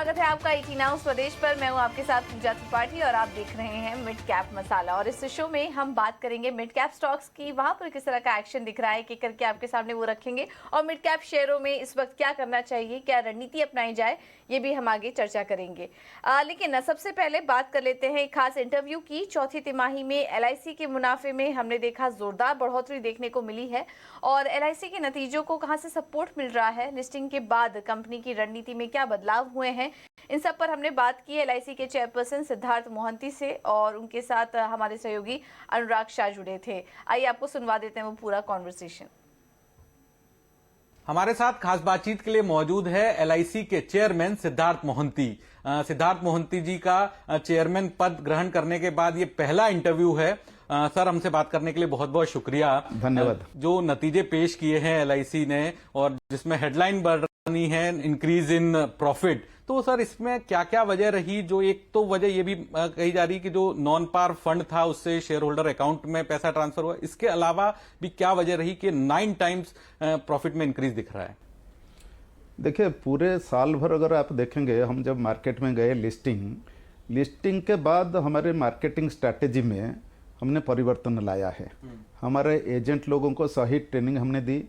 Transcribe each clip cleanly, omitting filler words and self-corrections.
स्वागत है आपका 18 नाउ स्वदेश पर। मैं हूं आपके साथ पूजा त्रिपाठी और आप देख रहे हैं मिड कैप मसाला। और इस शो में हम बात करेंगे मिड कैप स्टॉक्स की, वहां पर किस तरह का एक्शन दिख रहा है, कि करके आपके सामने वो रखेंगे। और मिड कैप शेयरों में इस वक्त क्या करना चाहिए, क्या रणनीति अपनाई जाए, ये भी हम आगे चर्चा करेंगे। लेकिन सबसे पहले बात कर लेते हैं एक खास इंटरव्यू की। चौथी तिमाही में LIC के मुनाफे में हमने देखा जोरदार बढ़ोतरी देखने को मिली है। और LIC के नतीजों को कहां से सपोर्ट मिल रहा है, लिस्टिंग के बाद कंपनी की रणनीति में क्या बदलाव हुए हैं, इन सब पर हमने बात की LIC के चेयरपर्सन सिद्धार्थ मोहंती से, और उनके साथ हमारे सहयोगी अनुराग शाह जुड़े थे। आइए आपको सुनवा देते हैं वो पूरा कॉन्वर्सेशन। हमारे साथ खास बातचीत के लिए मौजूद है LIC के चेयरमैन सिद्धार्थ मोहंती। सिद्धार्थ मोहंती जी का चेयरमैन पद ग्रहण करने के बाद ये पहला इंटरव्यू है। सर, हमसे बात करने के लिए बहुत बहुत शुक्रिया। धन्यवाद। जो नतीजे पेश किए हैं LIC ने और जिसमें हेडलाइन बढ़ रही है इंक्रीज इन प्रॉफिट, तो सर इसमें क्या क्या वजह रही? जो एक तो वजह ये भी कही जा रही कि जो नॉन पार फंड था उससे शेयर होल्डर अकाउंट में पैसा ट्रांसफर हुआ, इसके अलावा भी क्या वजह रही कि 9 टाइम्स प्रॉफिट में इंक्रीज दिख रहा है? देखिए, पूरे साल भर अगर आप देखेंगे, हम जब मार्केट में गए लिस्टिंग के बाद हमारे मार्केटिंग स्ट्रैटेजी में हमने परिवर्तन लाया है। हमारे एजेंट लोगों को सही ट्रेनिंग हमने दी,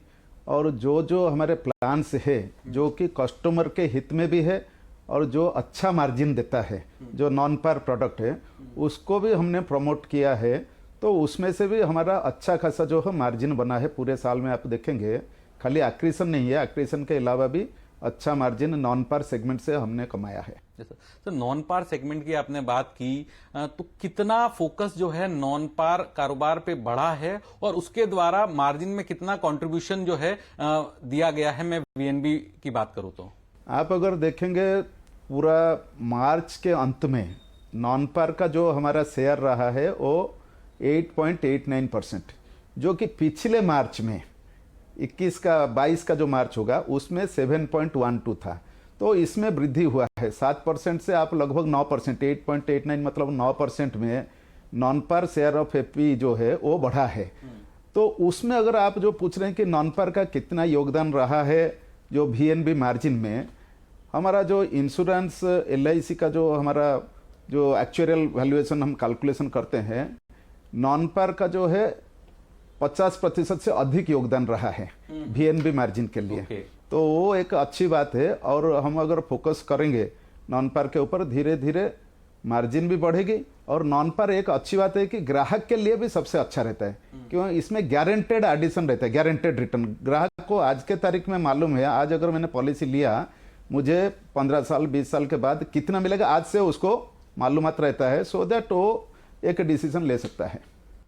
और जो हमारे प्लान्स है जो कि कस्टमर के हित में भी है और जो अच्छा मार्जिन देता है, जो नॉन पार प्रोडक्ट है, उसको भी हमने प्रमोट किया है। तो उसमें से भी हमारा अच्छा खासा जो है मार्जिन बना है। पूरे साल में आप देखेंगे खाली एक्रीशन नहीं है, एक्रीशन के अलावा भी अच्छा मार्जिन नॉन पार सेगमेंट से हमने कमाया है। तो नॉन पार सेगमेंट की आपने बात की, तो कितना फोकस जो है नॉन पार कारोबार पे बढ़ा है और उसके द्वारा मार्जिन में कितना कंट्रीब्यूशन जो है दिया गया है? मैं VNB की बात करूं तो आप अगर देखेंगे पूरा मार्च के अंत में नॉन पार का जो हमारा शेयर रहा है वो 8.89%, जो कि पिछले मार्च में 22 का जो मार्च होगा उसमें 7.12 था। तो इसमें वृद्धि हुआ है 7% से आप लगभग 9%, 8.89 मतलब 9% में non par share of FP जो है वो बढ़ा है। तो उसमें अगर आप जो पूछ रहे हैं कि नॉन पार का कितना योगदान रहा है जो VNB मार्जिन में, हमारा जो इंश्योरेंस LIC का जो हमारा जो एक्चुअल वैल्यूएशन हम कैलकुलेशन करते हैं, नॉन पार का जो है 50% से अधिक योगदान रहा है VNB मार्जिन के लिए। तो वो एक अच्छी बात है। और हम अगर फोकस करेंगे नॉन पार के ऊपर, धीरे धीरे मार्जिन भी बढ़ेगी। और नॉन पार एक अच्छी बात है कि ग्राहक के लिए भी सबसे अच्छा रहता है, क्यों? इसमें गारंटेड एडिशन रहता है, गारंटेड रिटर्न। ग्राहक को आज के तारीख में मालूम है, आज अगर मैंने पॉलिसी लिया, मुझे 15 साल 20 साल के बाद कितना मिलेगा आज से उसको मालूमात रहता है, सो दैट वो एक डिसीजन ले सकता है।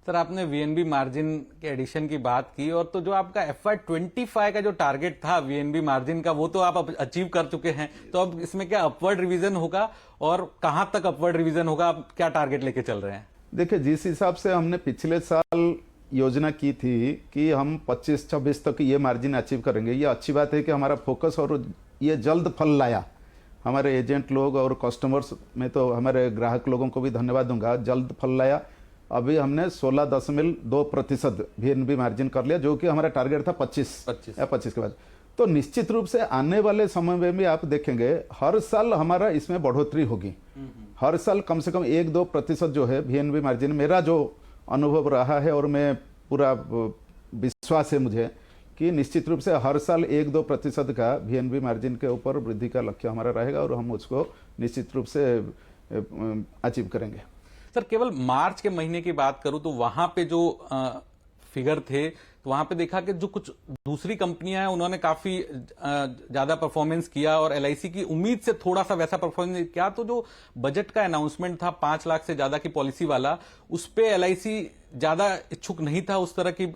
सर, आपने VNB मार्जिन के एडिशन की बात की, और तो जो आपका FY25 का जो टारगेट था VNB मार्जिन का, वो तो आप अचीव कर चुके हैं। तो अब इसमें क्या अपवर्ड रिवीजन होगा और कहां तक अपवर्ड रिवीजन होगा? आप क्या टारगेट लेके चल रहे हैं? देखिए, जिस हिसाब से हमने पिछले साल योजना की थी कि हम 25-26 तक ये मार्जिन अचीव करेंगे, ये अच्छी बात है कि हमारा फोकस और ये जल्द फल लाया। हमारे एजेंट लोग और कस्टमर्स में तो हमारे ग्राहक लोगों को भी धन्यवाद दूंगा, जल्द फल लाया। अभी हमने 16.2% VNB मार्जिन कर लिया, जो कि हमारा टारगेट था 25 के बाद। तो निश्चित रूप से आने वाले समय में भी आप देखेंगे हर साल हमारा इसमें बढ़ोतरी होगी। हर साल कम से कम 1-2% जो है VNB मार्जिन, मेरा जो अनुभव रहा है और मैं पूरा विश्वास है मुझे कि निश्चित रूप से हर साल 1-2% का VNB मार्जिन के ऊपर वृद्धि का लक्ष्य हमारा रहेगा, और हम उसको निश्चित रूप से अचीव करेंगे। सर, केवल मार्च के महीने की बात करूं तो वहां पे जो फिगर थे, तो वहां पे देखा कि जो कुछ दूसरी कंपनियां हैं उन्होंने काफी ज्यादा परफॉर्मेंस किया और LIC की उम्मीद से थोड़ा सा वैसा परफॉर्मेंस किया। तो जो बजट का अनाउंसमेंट था 5 लाख से ज्यादा की पॉलिसी वाला, उस पे LIC ज्यादा इच्छुक नहीं था उस तरह की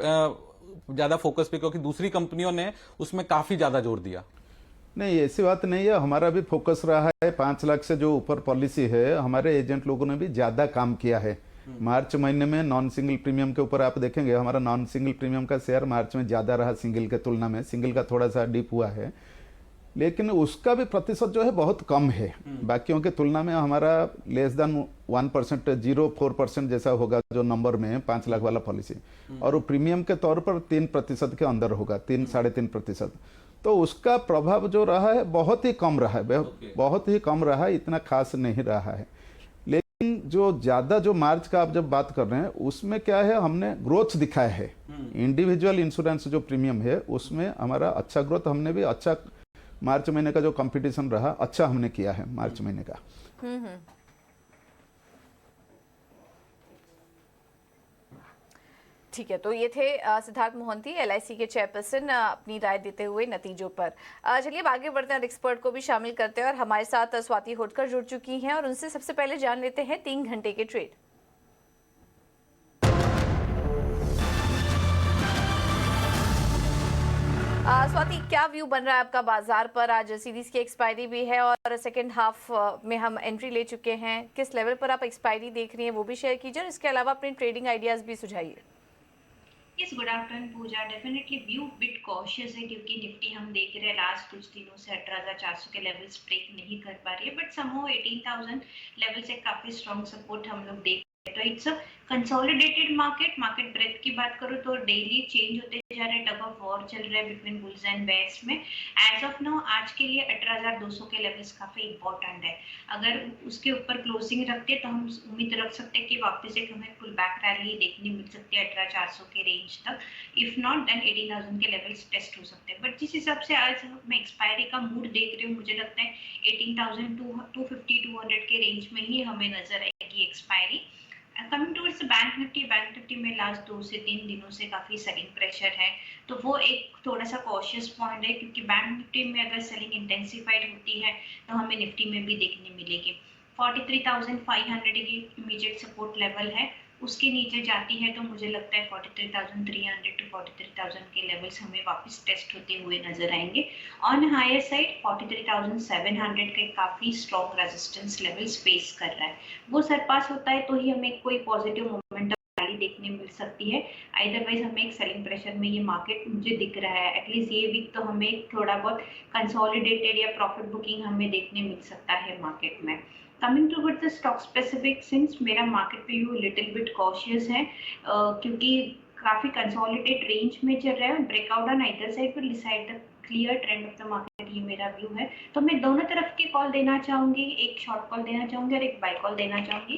ज्यादा फोकस पे, क्योंकि दूसरी कंपनियों ने उसमें काफी ज्यादा जोर दिया। नहीं, ऐसी बात नहीं है। हमारा भी फोकस रहा है 5 लाख से जो ऊपर पॉलिसी है, हमारे एजेंट लोगों ने भी ज्यादा काम किया है। मार्च महीने में नॉन सिंगल प्रीमियम के ऊपर आप देखेंगे हमारा नॉन सिंगल प्रीमियम का शेयर मार्च में ज्यादा रहा सिंगल के तुलना में। सिंगल का थोड़ा सा डिप हुआ है, लेकिन उसका भी प्रतिशत जो है बहुत कम है। बाकियों के तुलना में हमारा लेस देन 1%, 0.4% जैसा होगा जो नंबर में 5 लाख वाला पॉलिसी, और वो प्रीमियम के तौर पर 3% के अंदर होगा, 3-3.5%। तो उसका प्रभाव जो रहा है बहुत ही कम रहा है, बहुत ही कम रहा है, इतना खास नहीं रहा है। लेकिन जो ज़्यादा जो मार्च का आप जब बात कर रहे हैं उसमें क्या है, हमने ग्रोथ दिखाया है। इंडिविजुअल इंश्योरेंस जो प्रीमियम है उसमें हमारा अच्छा ग्रोथ, हमने भी अच्छा मार्च महीने का जो कंपटीशन रहा अच्छा हमने किया है मार्च महीने का। ठीक है, तो ये थे सिद्धार्थ मोहंती, एलआईसी के चेयरपर्सन, अपनी राय देते हुए नतीजों पर। चलिए अब आगे बढ़ते हैं और एक्सपर्ट को भी शामिल करते हैं और हमारे साथ स्वाति होटकर जुड़ चुकी हैं और उनसे सबसे पहले जान लेते हैं 3 घंटे के ट्रेड। स्वाति, क्या व्यू बन रहा है आपका बाजार पर? आज सीरीज की एक्सपायरी भी है और सेकेंड हाफ में हम एंट्री ले चुके हैं। किस लेवल पर आप एक्सपायरी देख रही हैं वो भी शेयर कीजिए और इसके अलावा अपने ट्रेडिंग आइडियाज भी सुझाइए। यस, गुड आफ्टरनून पूजा। डेफिनेटली व्यू बिट कॉशियस है क्योंकि निफ्टी हम देख रहे हैं लास्ट कुछ दिनों से 18,400 के लेवल्स ब्रेक नहीं कर पा रही है, बट समहाउ 18,000 लेवल से काफी स्ट्रॉन्ग सपोर्ट हम लोग देख रहे हैं। तो it's a consolidated market breath की बात करूँ तो डेली चेंज होते जा रहे, टग ऑफ वॉर चल रहा है बिटवीन बुल्स एंड बेयर्स में। एज ऑफ नाउ आज के लिए 18,200 के लेवल्स काफी इंपॉर्टेंट है। अगर उसके ऊपर क्लोजिंग रखते तो हम उम्मीद रख सकते हैं कि वापस एक हमें पुल बैक रैली देखने मिल सकती है 18,400 के रेंज तक। इफ नॉट देन 18,000 के लेवल्स टेस्ट हो सकते हैं। बट जिस हिसाब से आज मैं एक्सपायरी का मूड देख रही हूँ, मुझे लगता है 18,250-200 के रेंज में ही हमें नजर आएगी expiry. Coming towards bank Nifty में लास्ट 2 से 3 दिनों से काफी सेलिंग प्रेशर है, तो वो एक थोड़ा सा कॉशियस पॉइंट है क्योंकि बैंक निफ्टी में अगर सेलिंग इंटेंसिफाइड होती है तो हमें निफ्टी में भी देखने मिलेगी। 43,500 की इमीडिएट सपोर्ट लेवल है, उसके नीचे जाती है तो मुझे लगता है 43,300 टू 43,000 के लेवल्स हमें वापस टेस्ट होते हुए नजर आएंगे। ऑन हायर साइड 43,700 के काफी स्ट्रॉन्ग रेजिस्टेंस लेवल्स फेस कर रहा है, वो सरपास होता है तो ही हमें कोई पॉजिटिव मोमेंटम रैली देखने मिल सकती है। अदरवाइज हमें एक सेलिंग प्रेशर में ये मार्केट मुझे दिख रहा है। एटलीस्ट ये वीक तो हमें थोड़ा बहुत कंसोलिडेटेड या प्रॉफिट बुकिंग हमें देखने मिल सकता है मार्केट में। Coming towards the stock specific, since मेरा मार्केट पे व्यू लिटिल बिट कॉशियस है क्योंकि काफी कंसोलिडेट रेंज में चल रहा है। Breakout on either side will decide the clear trend of the market, ये मेरा व्यू है। तो मैं दोनों तरफ की कॉल देना चाहूंगी, एक शॉर्ट कॉल देना चाहूंगी और एक बाय कॉल देना चाहूंगी।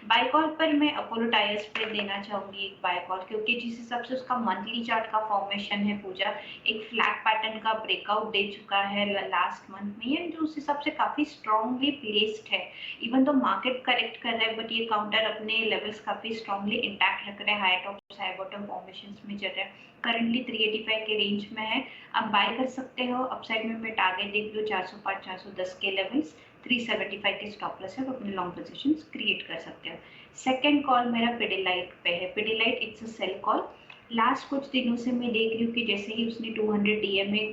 बाय कॉल पर मैं अपोलो टायर्स पे देना चाहूंगी एक बाय कॉल, क्योंकि जिस हिसाब से उसका मंथली चार्ट का फॉर्मेशन है पूजा, एक फ्लैट पैटर्न का ब्रेकआउट दे चुका है लास्ट मंथ में, एंड उस हिसाब से काफी स्ट्रांगली प्लेस्ड है। इवन तो मार्केट करेक्ट कर रहा है बट ये काउंटर अपने लेवल्स काफी स्ट्रांगली इंटैक्ट रख रहा है, high top high bottom formations में चल रहा है। करंटली 385 के रेंज में है, आप बाय कर सकते हो। अपसाइड में मैं टारगेट देख रही हूँ 405 410 के लेवल्स, 375 के स्टॉप लॉस है, तो अपने लॉन्ग पोजीशंस क्रिएट कर सकते हो। सेकंड कॉल मेरा पिडिलाइट पे है। Pidilite it's a sell call. Last कुछ दिनों से मैं देख रही हूँ कि जैसे ही उसने 200 DMA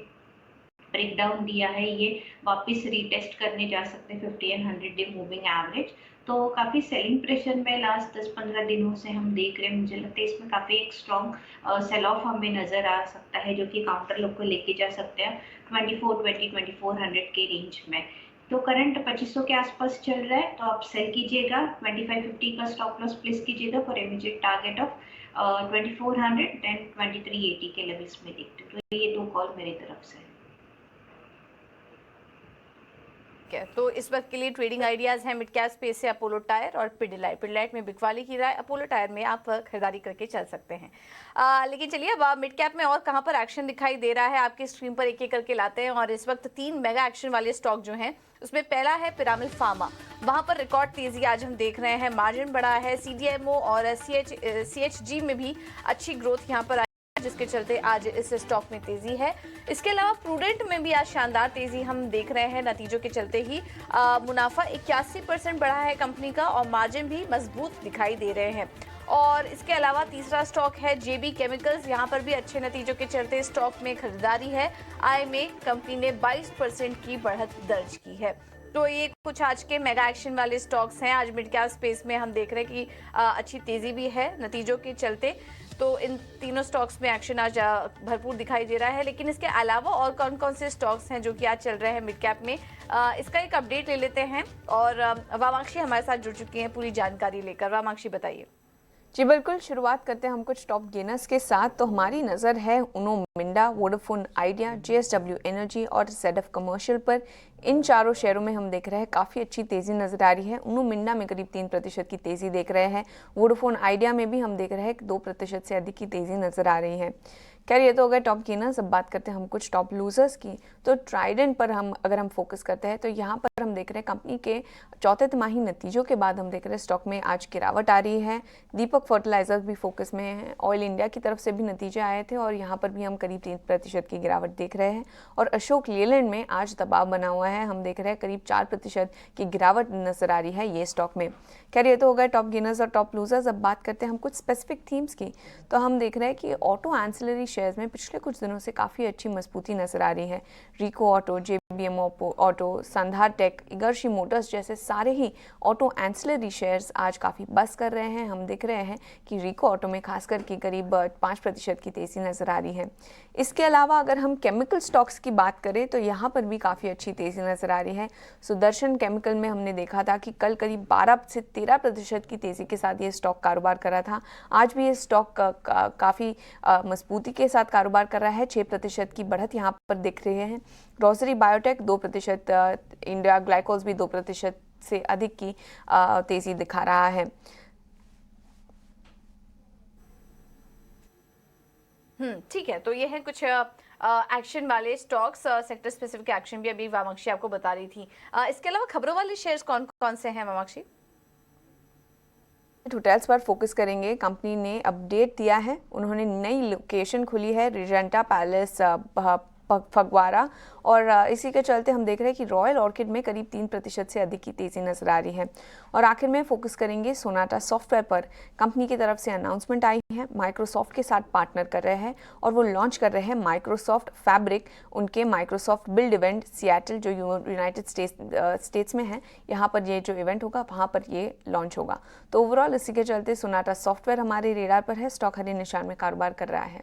ब्रेकडाउन दिया है, ये वापस रीटेस्ट करने जा सकते हैं 50 एंड 100 डे मूविंग एवरेज। तो काफी सेलिंग प्रेशर में लास्ट 10-15 दिनों से हम देख रहे हैं। मुझे लगता है इसमें काफी एक स्ट्रॉन्ग सेल ऑफ हमें नजर आ सकता है, जो कि काउंटर लोग को लेके जा सकते हैं 2400 के रेंज में। तो करंट 2500 के आसपास चल रहा है, तो आप सेल कीजिएगा, 2550 का स्टॉप लॉस प्लेस कीजिएगा for immediate target of 2400 and 2380 के लेवल्स में देखते हो। तो ये 2 कॉल मेरी तरफ से है। तो इस वक्त के लिए ट्रेडिंग आइडियाज हैं मिड कैप स्पेस से अपोलो टायर और पिडिलाइट में बिकवाली की राय, अपोलो टायर में आप खरीदारी करके चल सकते हैं। लेकिन चलिए अब मिड कैप में और कहां पर एक्शन दिखाई दे रहा है आपकी स्क्रीन पर एक एक करके लाते हैं। और इस वक्त 3 मेगा एक्शन वाले स्टॉक जो हैं उसमें पहला है पिरामिल फार्मा। वहां पर रिकॉर्ड तेजी आज हम देख रहे हैं, मार्जिन बढ़ा है, CDMO और CHG में भी अच्छी ग्रोथ यहां पर, जिसके चलते आज इस स्टॉक में तेजी है। इसके अलावा प्रूडेंट में भी आज शानदार तेजी हम देख रहे हैं, नतीजों के चलते ही मुनाफा 81% बढ़ा है कंपनी का और मार्जिन भी मजबूत दिखाई दे रहे हैं। और इसके अलावा तीसरा स्टॉक है JB केमिकल्स। यहाँ पर भी अच्छे नतीजों के चलते स्टॉक में खरीदारी है, आय में कंपनी ने 22% की बढ़त दर्ज की है। तो ये कुछ आज के मेगा एक्शन वाले स्टॉक्स हैं। आज मिड कैप स्पेस में हम देख रहे हैं कि अच्छी तेजी भी है नतीजों के चलते। तो इन तीनों स्टॉक्स में एक्शन आज भरपूर दिखाई दे रहा है। लेकिन इसके अलावा और कौन कौन से स्टॉक्स हैं जो कि आज चल रहे हैं मिड कैप में, इसका एक अपडेट ले लेते हैं। और वामाक्षी हमारे साथ जुड़ चुकी हैं पूरी जानकारी लेकर। वामाक्षी बताइए। जी बिल्कुल, शुरुआत करते हैं हम कुछ टॉप गेनर्स के साथ। तो हमारी नज़र है Uno Minda, Vodafone Idea, JSW energy और जेडएफ कमर्शियल पर। इन चारों शेयरों में हम देख रहे हैं काफ़ी अच्छी तेज़ी नज़र आ रही है। उनो मिंडा में करीब 3% की तेज़ी देख रहे हैं। वोडाफोन आइडिया में भी हम देख रहे हैं कि 2% से अधिक की तेज़ी नज़र आ रही है। खैर ये तो हो गए टॉप गेनर्स। अब बात करते हैं हम कुछ टॉप लूजर्स की। तो ट्राइडेंट पर अगर हम फोकस करते हैं तो यहाँ पर हम देख रहे हैं कंपनी के चौथे तिमाही नतीजों के बाद हम देख रहे हैं स्टॉक में आज गिरावट आ रही है। दीपक फर्टिलाइजर्स भी फोकस में है। ऑयल इंडिया की तरफ से भी नतीजे आए थे और यहाँ पर भी हम करीब 3% की गिरावट देख रहे हैं। और अशोक लेलैंड में आज दबाव बना हुआ है, हम देख रहे हैं करीब 4% की गिरावट नजर आ रही है ये स्टॉक में। खैर ये तो हो गए टॉप गेनर्स और टॉप लूजर्स। अब बात करते हैं हम कुछ स्पेसिफिक थीम्स की। तो हम देख रहे हैं कि ऑटो एंसिलरी शेयर्स में पिछले कुछ दिनों से काफ़ी अच्छी मजबूती नजर आ रही है। Rico auto, JBM auto, Sandhar tech, Igarashi motors जैसे सारे ही ऑटो एंसिलरी शेयर्स आज काफ़ी बस कर रहे हैं। हम देख रहे हैं कि रिको ऑटो में खास करके करीब 5% की तेज़ी नज़र आ रही है। इसके अलावा अगर हम केमिकल स्टॉक्स की बात करें तो यहाँ पर भी काफ़ी अच्छी तेज़ी नज़र आ रही है। सुदर्शन केमिकल में हमने देखा था कि कल करीब 12 से 13% की तेज़ी के साथ ये स्टॉक कारोबार कर रहा था। आज भी ये स्टॉक काफ़ी मजबूती के साथ कारोबार कर रहा है। 6% की बढ़त यहाँ पर दिख रही है। रोसरी बायोटेक 2%, इंडिया ग्लाइकोल्स भी 2% से अधिक की तेज़ी दिखा रहा है। ठीक है। तो ये है कुछ एक्शन वाले स्टॉक्स, सेक्टर स्पेसिफिक एक्शन भी अभी वामाक्षी आपको बता रही थी। इसके अलावा खबरों वाले शेयर्स कौन कौन से हैं वामाक्षी? होटल्स पर फोकस करेंगे। कंपनी ने अपडेट दिया है, उन्होंने नई लोकेशन खुली है, रिजेंटा पैलेस फगवाड़ा, और इसी के चलते हम देख रहे हैं कि रॉयल ऑर्किड में करीब 3% से अधिक की तेज़ी नजर आ रही है। और आखिर में फोकस करेंगे सोनाटा सॉफ्टवेयर पर। कंपनी की तरफ से अनाउंसमेंट आई है, माइक्रोसॉफ्ट के साथ पार्टनर कर रहे हैं और वो लॉन्च कर रहे हैं माइक्रोसॉफ्ट फैब्रिक। उनके माइक्रोसॉफ्ट बिल्ड इवेंट सियाटल जो यूनाइटेड स्टेट्स में है, यहाँ पर ये जो इवेंट होगा वहाँ पर ये लॉन्च होगा। तो ओवरऑल इसी के चलते सोनाटा सॉफ्टवेयर हमारे रेडार पर है। स्टॉक हरे निशान में कारोबार कर रहा है।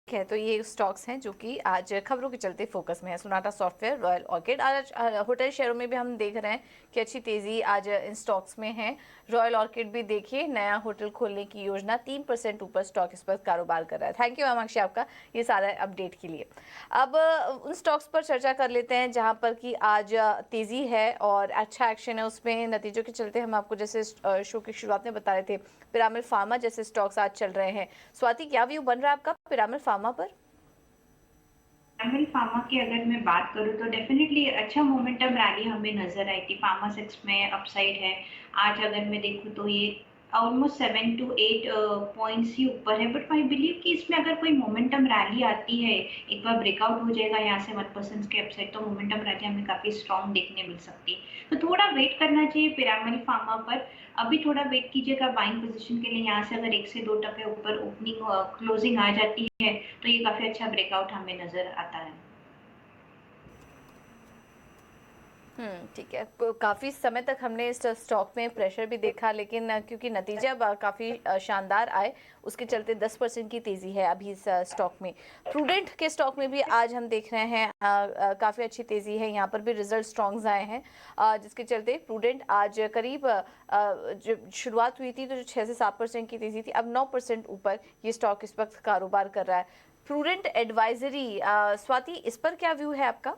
ठीक है। तो ये स्टॉक्स हैं जो कि आज खबरों के चलते फोकस में है। Sonata software, royal orchid. आज होटल शेयरों में भी हम देख रहे हैं कि अच्छी तेजी आज इन स्टॉक्स में है। रॉयल ऑर्किड भी देखिए नया होटल खोलने की योजना, 3% ऊपर स्टॉक इस पर कारोबार कर रहा है। थैंक यू वामाक्षी आपका ये सारा अपडेट के लिए। अब उन स्टॉक्स पर चर्चा कर लेते हैं जहां पर कि आज तेजी है और अच्छा एक्शन है उसमें। नतीजों के चलते हम आपको जैसे शो की शुरुआत में बता रहे थे, पिरामिड फार्मा जैसे स्टॉक्स आज चल रहे हैं। स्वाति, क्या व्यू बन रहा है आपका पिरामिड फार्मा पर? पिरामिड फार्मा की अगर मैं बात करूँ तो डेफिनेटली अच्छा मोमेंटम रैली हमें नजर आई थी। फार्मा सेक्स में अपसाइड है। आज अगर मैं देखूँ तो ये ऑलमोस्ट 7 to 8 पॉइंट्स ही ऊपर है। बट आई बिलीव कि इसमें अगर कोई मोमेंटम रैली आती है, एक बार ब्रेकआउट हो जाएगा यहाँ से 1% के अपसाइड, तो मोमेंटम रैली हमें काफी स्ट्रॉन्ग देखने मिल सकती है। तो थोड़ा वेट करना चाहिए पिरामिड फार्मा पर। अभी थोड़ा वेट कीजिएगा बाइंग पोजीशन के लिए। यहाँ से अगर 1 से 2% ऊपर ओपनिंग क्लोजिंग आ जाती है तो ये काफी अच्छा ब्रेकआउट हमें नजर आता है। ठीक है। काफी समय तक हमने इस स्टॉक में प्रेशर भी देखा, लेकिन क्योंकि नतीजे अब काफी शानदार आए उसके चलते 10% की तेजी है अभी इस स्टॉक में। प्रूडेंट के स्टॉक में भी आज हम देख रहे हैं काफी अच्छी तेजी है। यहाँ पर भी रिजल्ट स्ट्रॉन्ग आए हैं जिसके चलते प्रूडेंट आज करीब जो शुरुआत हुई थी तो 6 से 7% की तेजी थी, अब 9% ऊपर ये स्टॉक इस वक्त कारोबार कर रहा है। प्रूडेंट एडवाइजरी, स्वाति, इस पर क्या व्यू है आपका?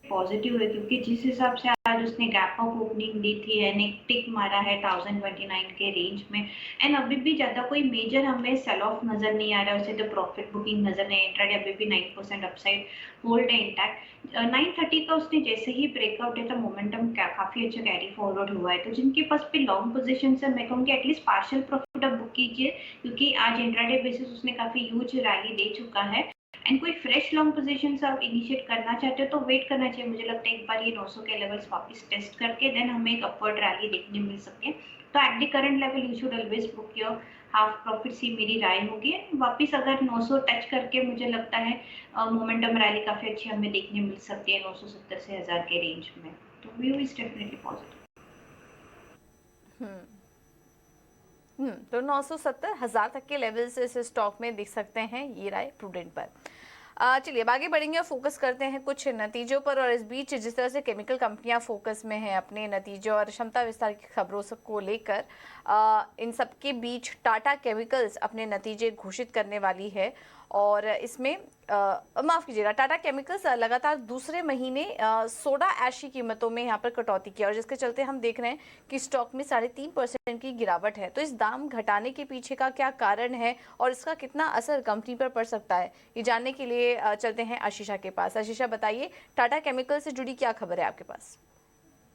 पॉजिटिव है क्योंकि जिस हिसाब से आज उसने गैप अप ओपनिंग दी थी एंड एक टिक मारा है 1029 के रेंज में, एंड अभी भी ज्यादा कोई मेजर हमें सेल ऑफ नजर नहीं आ रहा है, उसे तो प्रॉफिट बुकिंग नजर नहीं। इंट्राडे अभी भी 9% अपसाइड होल्ड है इंटैक्ट। 930 का उसने जैसे ही ब्रेकआउट है तो मोमेंटम काफी अच्छा कैरी फॉरवर्ड हुआ है। तो जिनके पास भी लॉन्ग पोजीशन है मैं कहूँगी एटलीस्ट पार्शियल प्रॉफिट अब बुक कीजिए, क्योंकि आज इंट्राडे बेसिस उसने काफी ह्यूज रैली दे चुका है। एंड कोई फ्रेश लॉन्ग पोजीशन आप इनिशिएट करना चाहते हो तो वेट करना चाहिए। मुझे लगता है एक बार ये 900 के लेवल्स वापस टेस्ट करके देन हमें एक अपवर्ड रैली देखने मिल सकती है। तो at the current level you should always book your half profit, see मेरी राय होगी। वापस अगर 900 टच करके मुझे लगता है मोमेंटम रैली काफी अच्छी हमें देखने मिल सकती है 970 से 1000 के रेंज में। तो व्यू इज डेफिनेटली पॉजिटिव। तो 970 1000 तक के लेवल्स इस स्टॉक में दिख सकते हैं, ये राय प्रूडेंट पर। चलिए अब आगे बढ़ेंगे और फोकस करते हैं कुछ नतीजों पर। और इस बीच जिस तरह से केमिकल कंपनियां फोकस में हैं अपने नतीजों और क्षमता विस्तार की खबरों को लेकर, इन सब के बीच टाटा केमिकल्स अपने नतीजे घोषित करने वाली है। और इसमें माफ कीजिएगा, टाटा केमिकल्स लगातार दूसरे महीने सोडा ऐश की कीमतों में यहाँ पर कटौती की, और जिसके चलते हम देख रहे हैं कि स्टॉक में 3.5% की गिरावट है। तो इस दाम घटाने के पीछे का क्या कारण है और इसका कितना असर कंपनी पर पड़ सकता है, ये जानने के लिए चलते हैं आशीषा के पास। आशीषा बताइए, टाटा केमिकल से जुड़ी क्या खबर है आपके पास?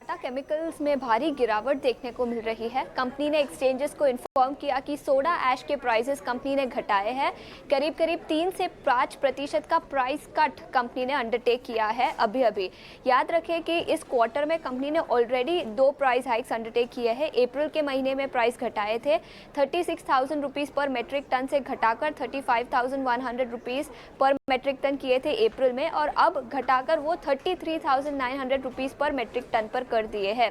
टाटा केमिकल्स में भारी गिरावट देखने को मिल रही है। कंपनी ने एक्सचेंजेस को इन्फॉर्म किया कि सोडा ऐश के प्राइसेस कंपनी ने घटाए हैं। करीब 3 से 5% का प्राइस कट कंपनी ने अंडरटेक किया है अभी। याद रखें कि इस क्वार्टर में कंपनी ने ऑलरेडी 2 प्राइस हाइक्स अंडरटेक किए हैं। अप्रैल के महीने में प्राइस घटाए थे 36,000 रुपीज़ पर मेट्रिक टन से घटाकर 35,100 रुपीज़ पर मेट्रिक टन किए थे अप्रैल में, और अब घटाकर वो 33,900 रुपीज़ पर मेट्रिक टन पर कर दिए हैं।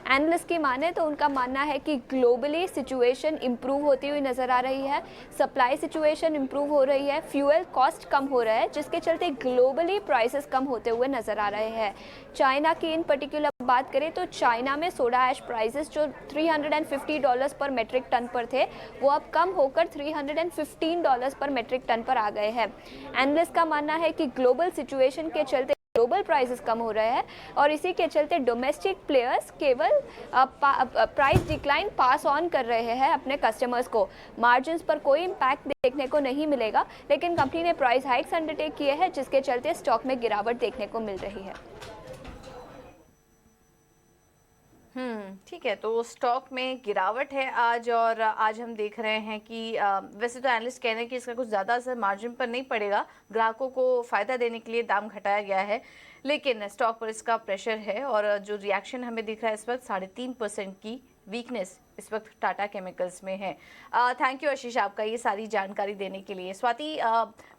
एनालिस्ट की माने तो उनका मानना है कि ग्लोबली सिचुएशन इंप्रूव होती हुई नजर आ रही है, सप्लाई सिचुएशन इंप्रूव हो रही है, फ्यूल कॉस्ट कम हो रहा है, जिसके चलते ग्लोबली प्राइसेस कम होते हुए नजर आ रहे हैं। चाइना की इन पर्टिकुलर बात करें तो चाइना में सोडा ऐश प्राइसेस जो $350 पर मेट्रिक टन पर थे, वो अब कम होकर $315 पर मेट्रिक टन पर आ गए हैं। एनालिस्ट का मानना है कि ग्लोबल सिचुएशन के चलते ग्लोबल प्राइसेस कम हो रहे हैं, और इसी के चलते डोमेस्टिक प्लेयर्स केवल प्राइस डिक्लाइन पास ऑन कर रहे हैं अपने कस्टमर्स को। मार्जिन्स पर कोई इम्पैक्ट देखने को नहीं मिलेगा, लेकिन कंपनी ने प्राइस हाइक्स अंडरटेक किए हैं, जिसके चलते स्टॉक में गिरावट देखने को मिल रही है। ठीक है, तो स्टॉक में गिरावट है आज। और आज हम देख रहे हैं कि वैसे तो एनालिस्ट कह रहे हैं कि इसका कुछ ज़्यादा असर मार्जिन पर नहीं पड़ेगा, ग्राहकों को फ़ायदा देने के लिए दाम घटाया गया है, लेकिन स्टॉक पर इसका प्रेशर है। और जो रिएक्शन हमें दिख रहा है इस वक्त 3.5% की वीकनेस इस वक्त टाटा केमिकल्स में है। थैंक यू आशीष आपका ये सारी जानकारी देने के लिए। स्वाति,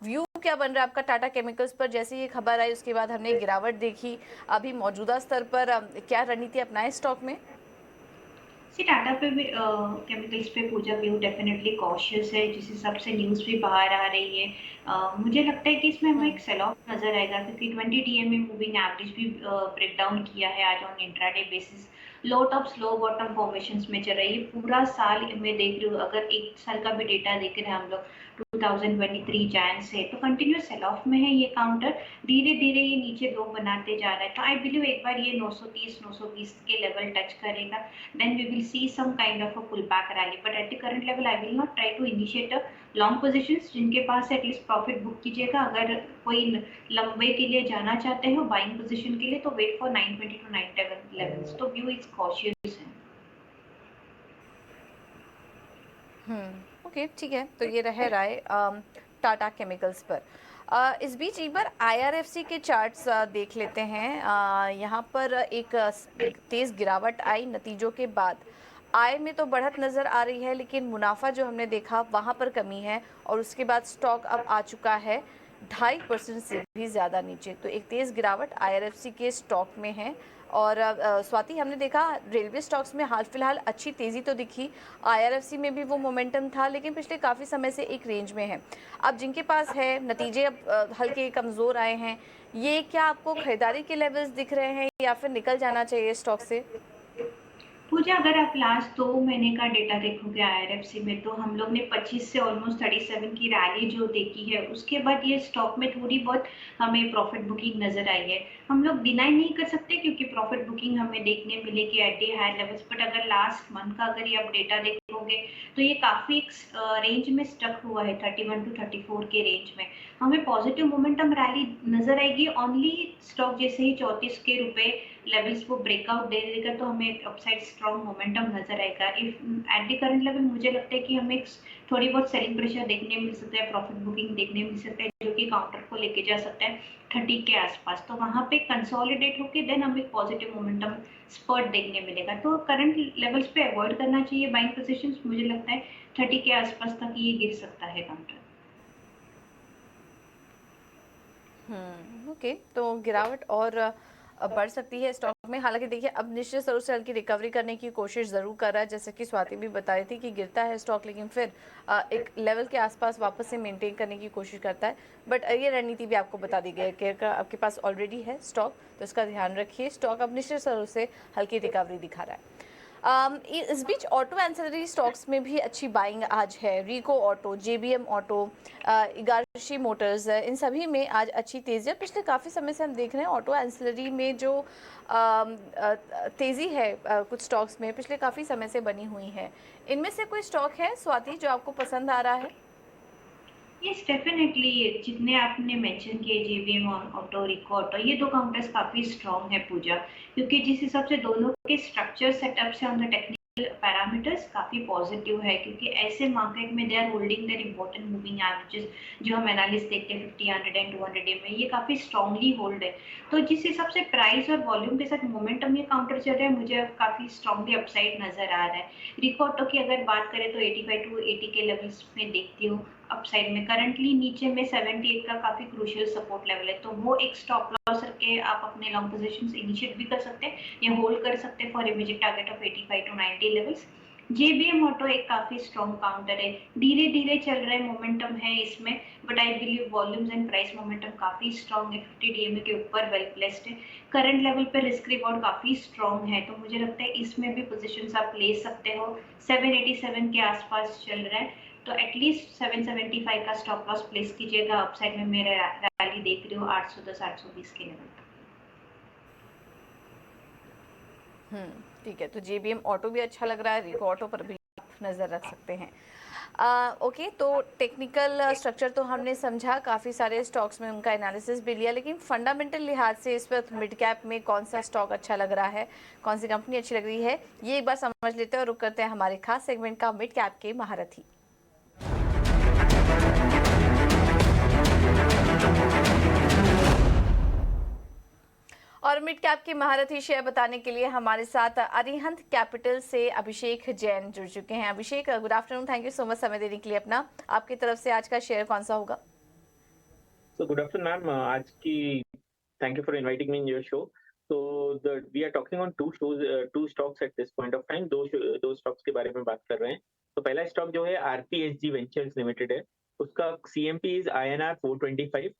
व्यू क्या बन रहा है आपका टाटा केमिकल्स पर? जैसे ये खबर आई उसके बाद हमने गिरावट देखी, अभी मौजूदा स्तर पर क्या रणनीति अपनाए स्टॉक में? टाटा पे भी केमिकल्स पे पूजा व्यू डेफिनेटली कॉशियस है, जिस हिसाब से न्यूज़ भी बाहर आ रही है। मुझे लगता है कि इसमें हमें एक सेल ऑफ नजर आएगा, क्योंकि 20 DMA मूविंग एवरेज भी ब्रेक डाउन किया है आज on intraday basis. Low top slow bottom formations में चल रही है पूरा साल। मैं देख रही हूँ, अगर एक साल का भी डेटा देख रहे हैं हम लोग 2023 जैन से, तो कंटिन्यूस सेल ऑफ में है ये काउंटर। धीरे धीरे ये नीचे लो बनाते जा रहा है, तो आई बिलीव एक बार ये 930-920 के लेवल टच करेगा, then we will see some kind of a pull back rally. But at the current level I will not try to initiate a long positions. जिनके पास एटलीस्ट प्रॉफिट बुक कीजिएगा। अगर कोई लंबे के लिए जाना चाहते हो बाइंग पोजीशन के लिए, तो वेट फॉर 920 to 910 लेवल्स। तो व्यू इज कॉशियस है। ओके, ठीक है, तो ये रह राय टाटा केमिकल्स पर। इस बीच एक बार IRFC के चार्ट्स देख लेते हैं। यहाँ पर एक तेज़ गिरावट आई नतीजों के बाद। आय में तो बढ़त नज़र आ रही है, लेकिन मुनाफा जो हमने देखा वहाँ पर कमी है, और उसके बाद स्टॉक अब आ चुका है 2.5% से भी ज़्यादा नीचे। तो एक तेज़ गिरावट IRFC के स्टॉक में है। और स्वाति, हमने देखा रेलवे स्टॉक्स में हाल फिलहाल अच्छी तेज़ी तो दिखी, IRFC में भी वो मोमेंटम था, लेकिन पिछले काफ़ी समय से एक रेंज में है। अब जिनके पास है नतीजे अब हल्के कमज़ोर आए हैं, ये क्या आपको खरीदारी के लेवल्स दिख रहे हैं या फिर निकल जाना चाहिए स्टॉक से? पूजा, अगर आप लास्ट 2 महीने का डेटा देखोगे IRFC में, तो हम लोग ने 25 से ऑलमोस्ट 37 की रैली जो देखी है, उसके बाद ये स्टॉक में थोड़ी बहुत हमें प्रॉफिट बुकिंग नजर आई है। हम लोग डिनाई नहीं कर सकते, क्योंकि प्रॉफिट बुकिंग हमें देखने मिलेगी at the higher levels. But अगर लास्ट मंथ का अगर ये आप डेटा देखोगे, तो ये काफ़ी रेंज में स्टक हुआ है, 31 to 34 के रेंज में। हमें पॉजिटिव मोमेंटम रैली नजर आएगी ओनली स्टॉक जैसे ही 34 के रुपए लेवल्स को ब्रेकआउट दे देगा, तो हमें एक अपसाइड स्ट्रॉन्ग मोमेंटम नजर आएगा। If at the current level मुझे लगता है कि हमें थोड़ी बहुत सेलिंग प्रेशर देखने मिल सकता है, प्रॉफिट बुकिंग देखने मिल सकता है, जो कि काउंटर को लेके जा सकता है 30 के आसपास। तो वहां पे कंसोलिडेट होके देन हमें पॉजिटिव मोमेंटम स्पर्ट देखने मिलेगा। तो करंट लेवल्स पे अवॉइड करना चाहिए बाइंग पोजीशंस। मुझे लगता है 30 के आसपास तक ये गिर सकता है काउंटर। ओके, तो गिरावट और बढ़ सकती है स्टॉक में। हालांकि देखिए अब निश्चित स्वरूप से हल्की रिकवरी करने की कोशिश जरूर कर रहा है, जैसे कि स्वाति भी बता रही थी कि गिरता है स्टॉक लेकिन फिर एक लेवल के आसपास वापस से मेंटेन करने की कोशिश करता है। बट ये रणनीति भी आपको बता दी गई है कि आपके पास ऑलरेडी है स्टॉक, तो इसका ध्यान रखिए। स्टॉक अब निश्चित स्वरूप से हल्की रिकवरी दिखा रहा है। इस बीच ऑटो एंसिलरी स्टॉक्स में भी अच्छी बाइंग आज है। Rico auto, JBM auto, इगारशी Motors, इन सभी में आज अच्छी तेज़ी है। पिछले काफ़ी समय से हम देख रहे हैं ऑटो एंसिलरी में जो तेज़ी है कुछ स्टॉक्स में पिछले काफ़ी समय से बनी हुई है। इनमें से कोई स्टॉक है स्वाति जो आपको पसंद आ रहा है? यस डेफिनेटली, जितने आपने मेंशन किए जेबीएम ऑटो, रिको ऑटो, ये दो काउंटर्स काफी स्ट्रांग है पूजा, क्योंकि जिस हिसाब से दोनों के स्ट्रक्चर सेटअप से ऑन द टेक्निकल पैरामीटर्स काफी पॉजिटिव है, क्योंकि ऐसे मार्केट में they are holding their important moving averages जो हम एनालिस्ट देखते हैं 50, 100 एंड 200 डे में, ये काफी स्ट्रांगली होल्ड है। तो जिस हिसाब से प्राइस और वॉल्यूम के साथ मोमेंटम ये काउंटर चल रहा है, मुझे काफी स्ट्रांगली अपसाइड नजर आ रहा है। रिको ऑटो की अगर बात करें तो 85 टू 80 के लेवल्स में देखती हूँ अपसाइड में। करंटली नीचे में 78 का काफी क्रूशियल सपोर्ट लेवल है, तो वो एक स्टॉप लॉस करके आप अपने लॉन्ग पोजीशंस इनिशिएट भी कर सकते हैं या होल्ड कर सकते हैं for immediate target of 85 to 90 levels. JBM auto एक काफी स्ट्रॉन्ग काउंटर है, धीरे धीरे चल रहा है, मोमेंटम है इसमें, but I believe volumes and price momentum काफी स्ट्रॉन्ग है, 50 डीएमए के ऊपर वेल प्लेस्ड है। करंट लेवल पे रिस्क रिवॉर्ड काफी स्ट्रॉन्ग है, तो मुझे लगता है इसमें भी पोजीशंस आप ले सकते हो। 787 के आसपास चल रहा है, तो एटलीस्ट 775 का स्टॉप लॉस प्लेस कीजिएगा। अपसाइड में मेरे रैली देख रही हूँ 810 820 के लेवल पर। ठीक है, तो जेबीएम ऑटो भी अच्छा लग रहा है, रिको ऑटो पर भी आप नज़र रख सकते हैं। ओके, तो टेक्निकल स्ट्रक्चर तो हमने समझा, काफ़ी सारे स्टॉक्स में उनका एनालिसिस भी लिया, लेकिन फंडामेंटल लिहाज से इस वक्त मिड कैप में कौन सा स्टॉक अच्छा लग रहा है, कौन सी कंपनी अच्छी लग रही है, ये एक बार समझ लेते हैं और रुक करते हैं हमारे खास सेगमेंट का मिड कैप के महारथी। और मिड कैप के महारथी शेयर बताने के लिए हमारे साथ अरिहंत कैपिटल से अभिषेक जैन जुड़ चुके हैं। Abhishek, good afternoon, thank you so much समय देने के लिए अपना। आपकी तरफ से आज का शेयर कौन सा होगा? So good afternoon, ma'am. आज की thank you for inviting me in your show. So we are talking on two stocks at this point of time. दो stocks के बारे में बात कर रहे हैं। तो पहला स्टॉक जो है RPSG Ventures Limited है, उसका CMP is INR 425।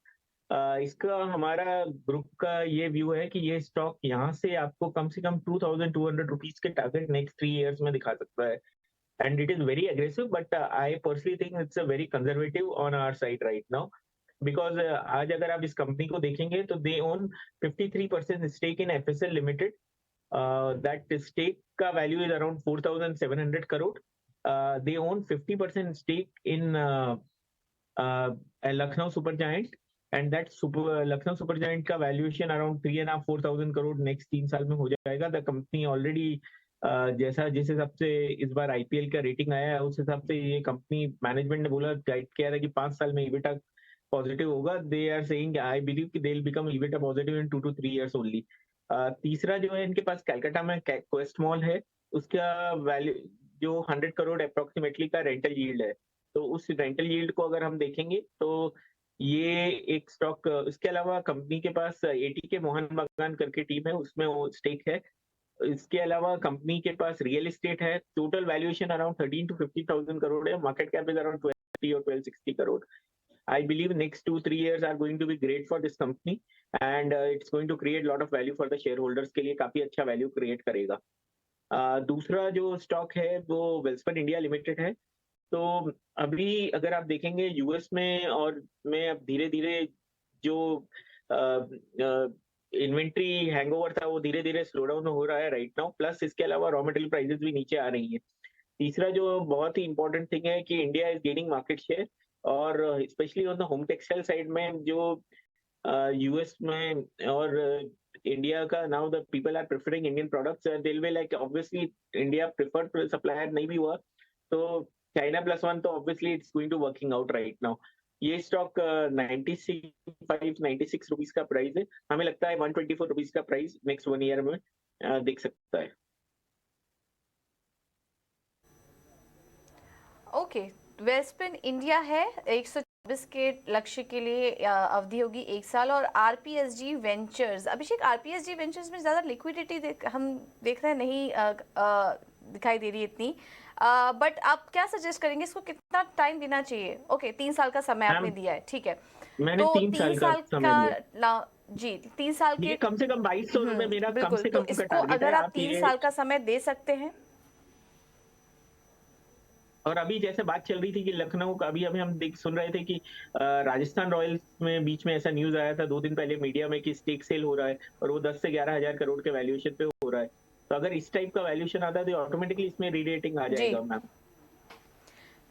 इसका हमारा ग्रुप का ये व्यू है कि ये स्टॉक यहाँ से आपको कम से कम 2200 रुपीज के टारगेट नेक्स्ट 3 इयर्स में दिखा सकता है, and it is very aggressive, but I personally think it's a very conservative on our side right now, because आज अगर आप इस कंपनी को देखेंगे तो they own 53% stake in FSL limited. That stake का value is around 4700 crore. They own 50% stake in Lucknow super giant, and that Lucknow super giant का वैल्यूएशन अराउंड 3,500-4,000 करोड़ नेक्स्ट 3 साल में हो जाएगा। द कंपनी ऑलरेडी जैसा जिस हिसाब से इस बार IPL का रेटिंग आया है उस हिसाब से ये कंपनी मैनेजमेंट ने बोला, गाइड किया था कि 5 साल में EBITDA पॉजिटिव होगा। They are saying I believe कि they will become EBITDA positive in 2 to 3 years only. तीसरा जो है इनके पास कलकत्ता में क्वेस्ट मॉल है, उसका वैल्यू जो 100 करोड़ अप्रोक्सीमेटली का रेंटल यील्ड है, तो उस रेंटल यील्ड को अगर हम देखेंगे तो ये एक स्टॉक। इसके अलावा कंपनी के पास ATK मोहन बागान करके टीम है, उसमें वो स्टेक है। इसके अलावा कंपनी के पास रियल एस्टेट है, total valuation around 13 to 50,000 crore है, market cap is around 12 or 1260 crore. I believe next 2-3 years are going to be great for this company, and it's going to create lot of value for the shareholders के लिए काफी अच्छा value create करेगा। दूसरा जो stock है वो Welspun India limited है। तो अभी अगर आप देखेंगे यूएस में और में अब धीरे धीरे जो इन्वेंट्री हैंगओवर था वो धीरे धीरे स्लो डाउन हो रहा है राइट नाउ, प्लस इसके अलावा रॉ मटेरियल प्राइसेस भी नीचे आ रही है। तीसरा जो बहुत ही इंपॉर्टेंट थिंग है कि India is gaining market share, और specially on the home textile side में जो यूएस में और इंडिया का now the people are preferring Indian products, they will be like obviously India preferred supplier नहीं भी हुआ तो चाइना +1 तो obviously it's going to working out right now. ये स्टॉक 96 रुपीज का प्राइस है, हमें लगता है 124 रुपीज का प्राइस नेक्स्ट 1 ईयर में दिख सकता है। ओके, वेल्सपन इंडिया है के लक्ष्य के लिए अवधि होगी 1 साल। और आरपीएसजी वेंचर्स, अभिषेक आरपीएसजी वेंचर्स में ज़्यादा लिक्विडिटी हम देख रहे हैं नहीं दिखाई दे रही इतनी, बट आप क्या सजेस्ट करेंगे, इसको कितना टाइम देना चाहिए? ओके 3 साल का समय आपने दिया है, ठीक है, मैंने तो 3 साल का समय दिया। जी 3 साल के कम से कम 2200 रुपए मेरा कम बिल्कुल, से तो कम का इसको टारगेट अगर है। आप 3 साल का समय दे सकते हैं। और अभी जैसे बात चल रही थी कि लखनऊ का, अभी अभी हम सुन रहे थे कि राजस्थान रॉयल्स में बीच में ऐसा न्यूज आया था 2 दिन पहले मीडिया में कि स्टेक सेल हो रहा है और वो 10 से 11 हजार करोड़ के वैल्यूएशन पे हो रहा है। तो अगर इस टाइप का वैल्यूएशन आता है तो ऑटोमेटिकली इसमें रीरेटिंग आ जाएगा मैम।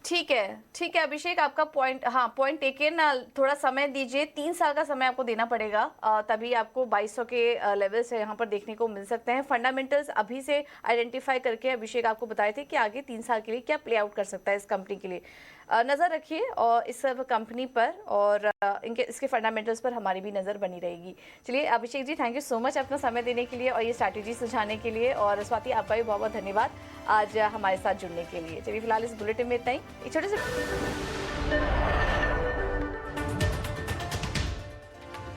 ठीक है अभिषेक, आपका पॉइंट, हाँ पॉइंट टेकन। थोड़ा समय दीजिए, 3 साल का समय आपको देना पड़ेगा, तभी आपको 2200 के लेवल से यहाँ पर देखने को मिल सकते हैं। फंडामेंटल्स अभी से आइडेंटिफाई करके अभिषेक आपको बताए थे कि आगे 3 साल के लिए क्या प्ले आउट कर सकता है इस कंपनी के लिए। नज़र रखिए और इस कंपनी पर, और इसके फंडामेंटल्स पर हमारी भी नज़र बनी रहेगी। चलिए Abhishek ji, thank you so much अपना समय देने के लिए और ये स्ट्रैटेजी सुझाने के लिए, और स्वाति आपका भी बहुत बहुत धन्यवाद आज हमारे साथ जुड़ने के लिए। चलिए फिलहाल इस बुलेटिन में इतना ही। एक छोटे से